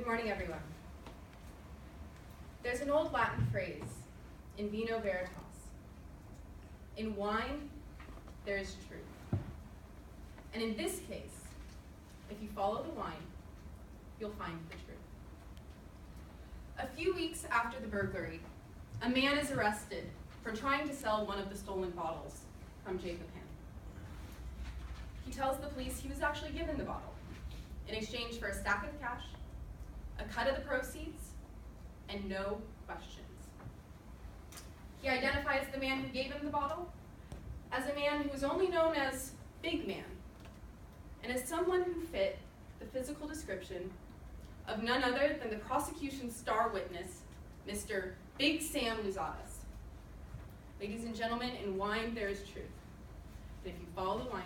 morning, everyone. There's an old Latin phrase, in vino veritas. In wine, there is truth. And in this case, if you follow the wine, you'll find the truth. A few weeks after the burglary, a man is arrested for trying to sell one of the stolen bottles from Jacob Ham. He tells the police he was actually given the bottle in exchange for a stack of cash, a cut of the proceeds, and no questions. He identifies the man who gave him the bottle as a man who was only known as Big Man, and as someone who fit the physical description of none other than the prosecution's star witness, Mr. Big Sam Luzadas. Ladies and gentlemen, in wine there is truth. And if you follow the wine,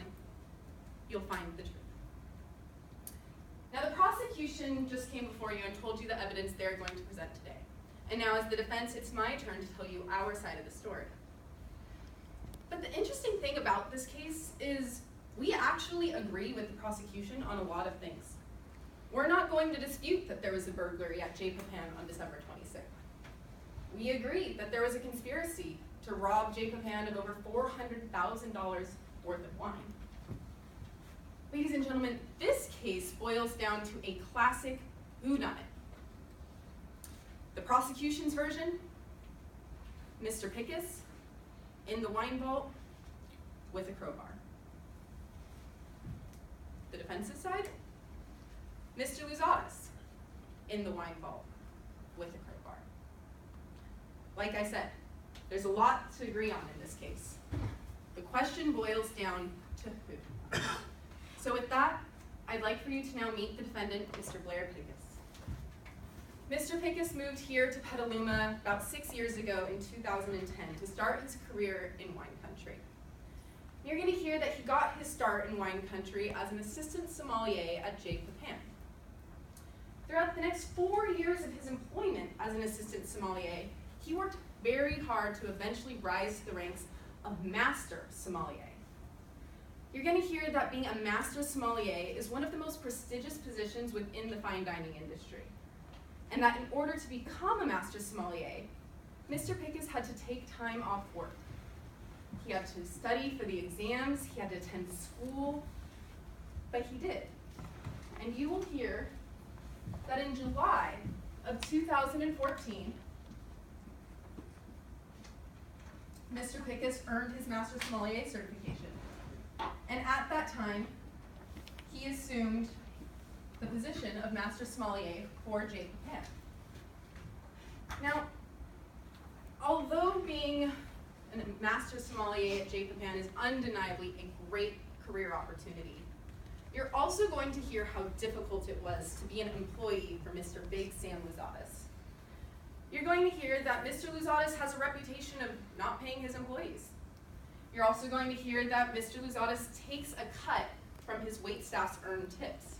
you'll find the truth. Now, the prosecution just came before you and told you the evidence they're going to present today. And now, as the defense, it's my turn to tell you our side of the story. But the interesting thing about this case is we actually agree with the prosecution on a lot of things. We're not going to dispute that there was a burglary at Jacob Ham on December 26th. We agree that there was a conspiracy to rob Jacob Ham of over $400,000 worth of wine. Ladies and gentlemen, this case boils down to a classic whodunit. The prosecution's version, Mr. Pickus in the wine vault with a crowbar. The defense's side, Mr. Luzadas in the wine vault with a crowbar. Like I said, there's a lot to agree on in this case. The question boils down to who. So with that, I'd like for you to now meet the defendant, Mr. Blair Pickus. Mr. Pickus moved here to Petaluma about 6 years ago in 2010 to start his career in wine country. You're going to hear that he got his start in wine country as an assistant sommelier at Jacob Ham. Throughout the next 4 years of his employment as an assistant sommelier, he worked very hard to eventually rise to the ranks of master sommelier. You're going to hear that being a master sommelier is one of the most prestigious positions within the fine dining industry, and that in order to become a master sommelier, Mr. Pickus had to take time off work. He had to study for the exams, he had to attend school, but he did. And you will hear that in July of 2014, Mr. Pickus earned his master sommelier certification. And at that time, he assumed the position of master sommelier for Jacob Ham. Now, although being a master sommelier at Jacob Ham is undeniably a great career opportunity, you're also going to hear how difficult it was to be an employee for Mr. Big Sam Luzadas. You're going to hear that Mr. Luzadas has a reputation of not paying his employees. You're also going to hear that Mr. Luzadas takes a cut from his waitstaff's earned tips.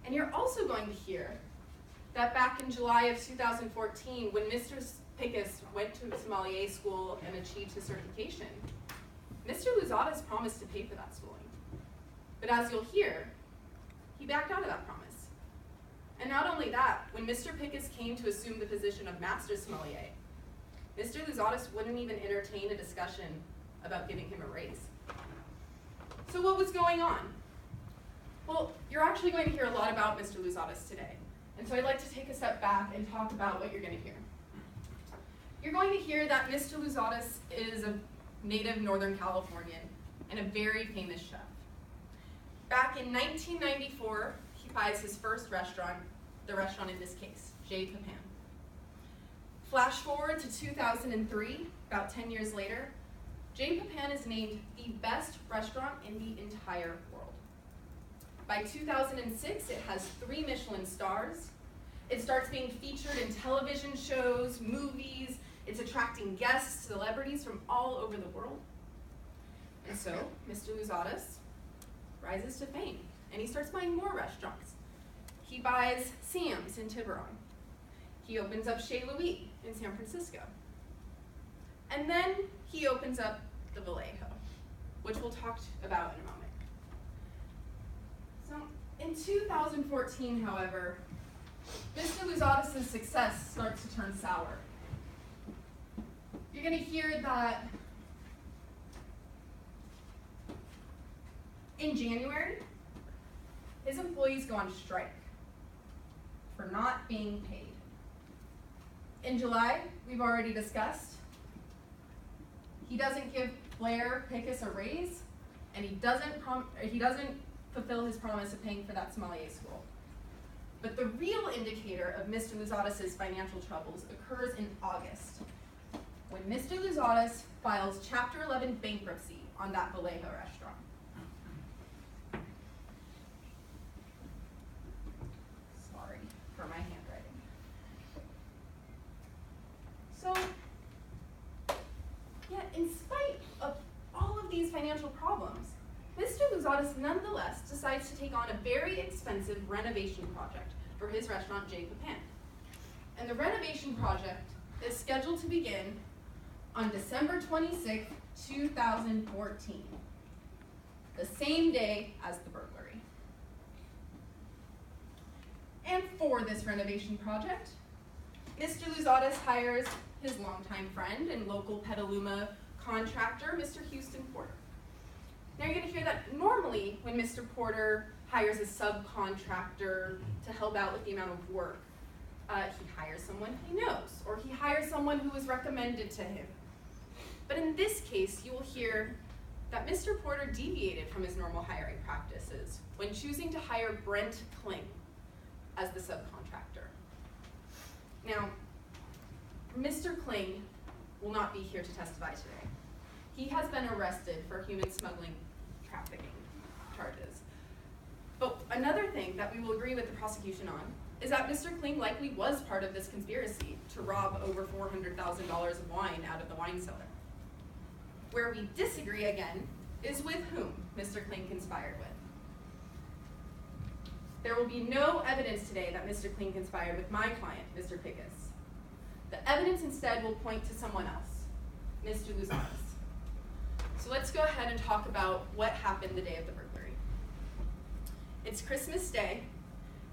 And you're also going to hear that back in July of 2014, when Mr. Pickus went to sommelier school and achieved his certification, Mr. Luzadas promised to pay for that schooling. But as you'll hear, he backed out of that promise. And not only that, when Mr. Pickus came to assume the position of master sommelier, Mr. Luzadas wouldn't even entertain a discussion about giving him a raise. So what was going on? Well, you're actually going to hear a lot about Mr. Luzadas today. And so I'd like to take a step back and talk about what you're going to hear. You're going to hear that Mr. Luzadas is a native Northern Californian and a very famous chef. Back in 1994, he buys his first restaurant, the restaurant in this case, Jacob Ham. Flash forward to 2003, about 10 years later, Jacob Ham is named the best restaurant in the entire world. By 2006, it has 3 Michelin stars. It starts being featured in television shows, movies. It's attracting guests, celebrities from all over the world. And so, Mr. Luzadas rises to fame, and he starts buying more restaurants. He buys Sam's in Tiburon. He opens up Chez Louis in San Francisco. And then he opens up the Vallejo, which we'll talk about in a moment. So In 2014, however, Mr. Luzatis' success starts to turn sour. You're going to hear that in January, his employees go on strike for not being paid. In July, we've already discussed, he doesn't give Blair Pickus a raise, and he doesn't fulfill his promise of paying for that sommelier school. But the real indicator of Mr. Luzatis' financial troubles occurs in August, when Mr. Luzatis files Chapter 11 bankruptcy on that Vallejo restaurant. Sorry for my handwriting. So, yet in spite of all of these financial problems, Mr. Luzatis nonetheless decides to take on a very expensive renovation project for his restaurant, J. Papan. And the renovation project is scheduled to begin on December 26, 2014, the same day as the burglary. And for this renovation project, Mr. Luzatis hires his longtime friend and local Petaluma contractor, Mr. Houston Porter. Now you're going to hear that normally when Mr. Porter hires a subcontractor to help out with the amount of work, he hires someone he knows, or he hires someone who was recommended to him. But in this case, you will hear that Mr. Porter deviated from his normal hiring practices when choosing to hire Brent Kling as the subcontractor. Now, Mr. Kling will not be here to testify today. He has been arrested for human smuggling trafficking charges. But another thing that we will agree with the prosecution on is that Mr. Kling likely was part of this conspiracy to rob over $400,000 of wine out of the wine cellar. Where we disagree again is with whom Mr. Kling conspired with. There will be no evidence today that Mr. Kling conspired with my client, Mr. Pickus. The evidence instead will point to someone else, Mr. Luzatis. So let's go ahead and talk about what happened the day of the burglary. It's Christmas Day,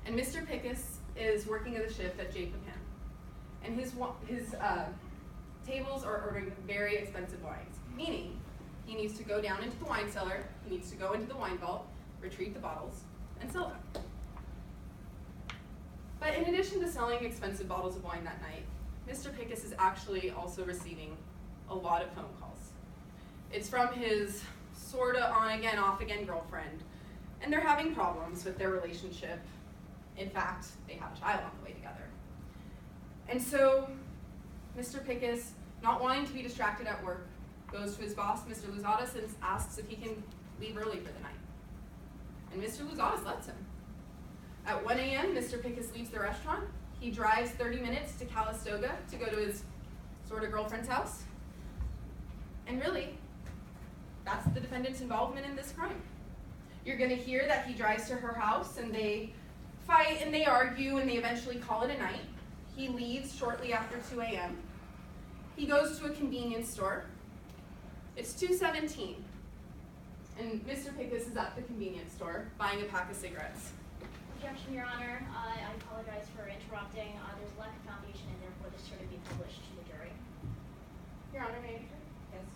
and Mr. Pickus is working at the shift at J. Papan. And his tables are ordering very expensive wines, meaning he needs to go down into the wine cellar, he needs to go into the wine vault, retrieve the bottles, and sell them. But in addition to selling expensive bottles of wine that night, Mr. Pickus is actually also receiving a lot of phone calls. It's from his sorta on-again, off-again girlfriend, and they're having problems with their relationship. In fact, they have a child on the way together. And so, Mr. Pickus, not wanting to be distracted at work, goes to his boss, Mr. Luzatis, and asks if he can leave early for the night. And Mr. Luzatis lets him. At 1 a.m., Mr. Pickus leaves the restaurant. He drives 30 minutes to Calistoga to go to his sorta girlfriend's house. And really, that's the defendant's involvement in this crime. You're gonna hear that he drives to her house and they fight and they argue and they eventually call it a night. He leaves shortly after 2 a.m. He goes to a convenience store. It's 2:17, and Mr. Pickus is at the convenience store buying a pack of cigarettes. Objection, Your Honor. I apologize for interrupting. There's a lack of foundation and therefore this should be published to the jury. Your Honor, may I? Yes.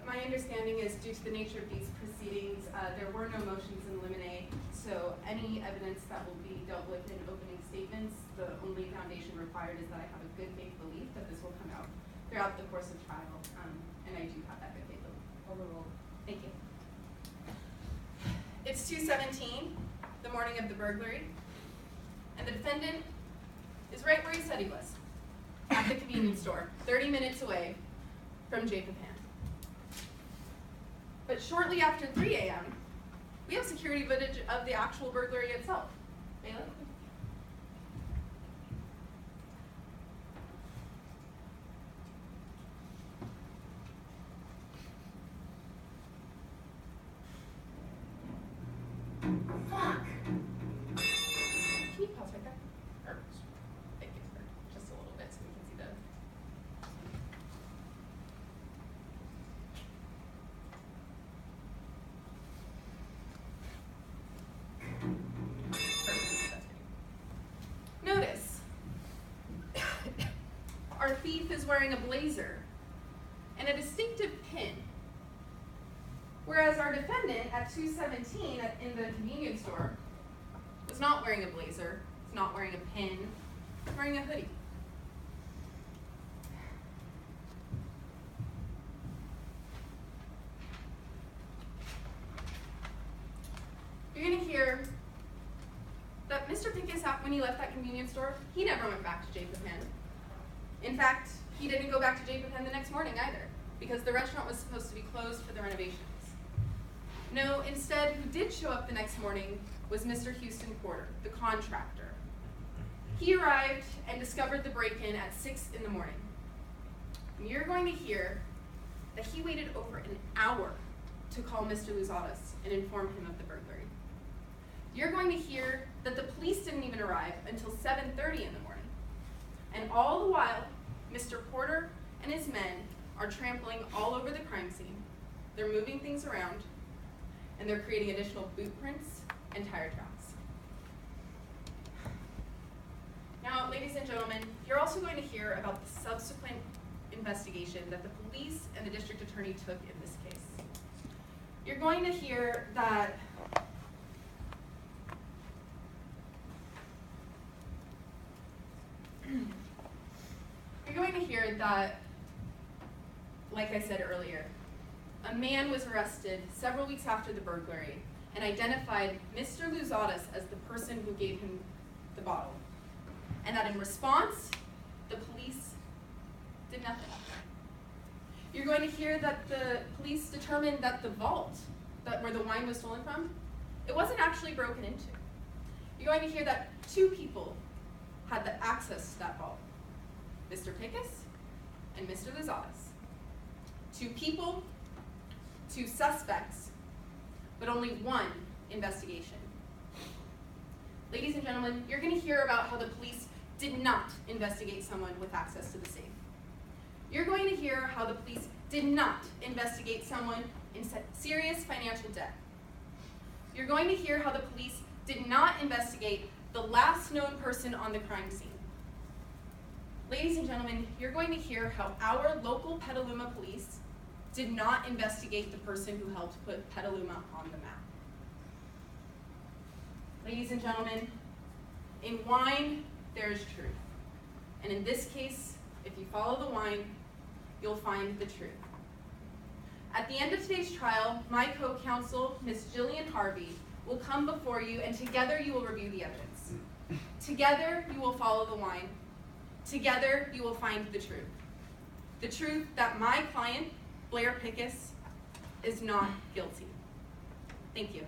My understanding is due to the nature of these proceedings, there were no motions in limine, so any evidence that will be dealt with in opening statements, the only foundation required is that I have a good faith belief that this will come out throughout the course of trial, and I do have that good faith belief. Overruled. Thank you. It's 2:17, the morning of the burglary, and the defendant is right where he said he was, at the convenience store, 30 minutes away from J. Papan. But shortly after 3 a.m., we have security footage of the actual burglary itself. Bailey? Fuck! Can you pause right there? Or, thank you, sir. Just a little bit so we can see the... wearing a blazer and a distinctive pin, whereas our defendant at 217 in the convenience store was not wearing a blazer, was not wearing a pin, was wearing a hoodie. You're going to hear that Mr. Pincus, when he left that convenience store, he never went back to Jacob-Penn. In fact, he didn't go back to Jacob-Penn the next morning either, because the restaurant was supposed to be closed for the renovations. No, instead, who did show up the next morning was Mr. Houston Porter, the contractor. He arrived and discovered the break-in at 6 in the morning. And you're going to hear that he waited over an hour to call Mr. Luzadas and inform him of the burglary. You're going to hear that the police didn't even arrive until 7:30 in the morning. And all the while, Mr. Porter and his men are trampling all over the crime scene. They're moving things around, and they're creating additional boot prints and tire tracks. Now, ladies and gentlemen, you're also going to hear about the subsequent investigation that the police and the district attorney took in this case. You're going to hear that like I said earlier, a man was arrested several weeks after the burglary and identified Mr. Luzadas as the person who gave him the bottle. And that in response, the police did nothing. You're going to hear that the police determined that the vault where the wine was stolen from, it wasn't actually broken into. You're going to hear that 2 people had the access to that vault, Mr. Pickus and Mr. Luzadas. 2 people, 2 suspects, but only 1 investigation. Ladies and gentlemen, you're going to hear about how the police did not investigate someone with access to the safe. You're going to hear how the police did not investigate someone in serious financial debt. You're going to hear how the police did not investigate the last known person on the crime scene. Ladies and gentlemen, you're going to hear how our local Petaluma police did not investigate the person who helped put Petaluma on the map. Ladies and gentlemen, in wine, there is truth. And in this case, if you follow the wine, you'll find the truth. At the end of today's trial, my co-counsel, Ms. Jillian Harvey, will come before you, and together you will review the evidence. Together, you will follow the wine. Together, you will find the truth. The truth that my client, Blair Pickus, is not guilty. Thank you.